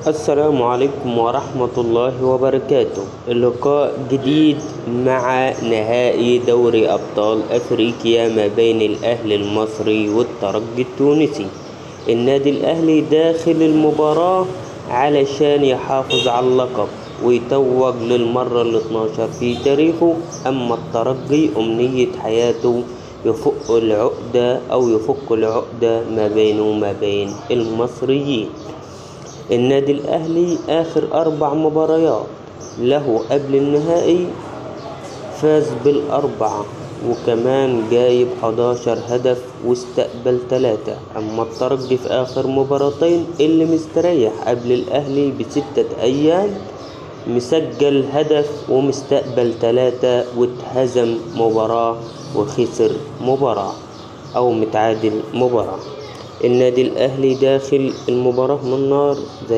السلام عليكم ورحمة الله وبركاته. اللقاء جديد مع نهائي دوري أبطال أفريقيا ما بين الأهلي المصري والترجي التونسي. النادي الأهلي داخل المباراة علشان يحافظ على اللقب ويتوج للمرة ال 12 في تاريخه، أما الترجي أمنية حياته يفك العقدة ما بينه وما بين المصريين. النادي الأهلي آخر 4 مباريات له قبل النهائي فاز بالأربعة، وكمان جايب 11 هدف واستقبل 3. أما الترجي في آخر مباراتين اللي مستريح قبل الأهلي ب6 أيام مسجل هدف ومستقبل 3 واتهزم مباراة وخسر مباراة أو متعادل مباراة. النادي الأهلي داخل المباراة من نار زي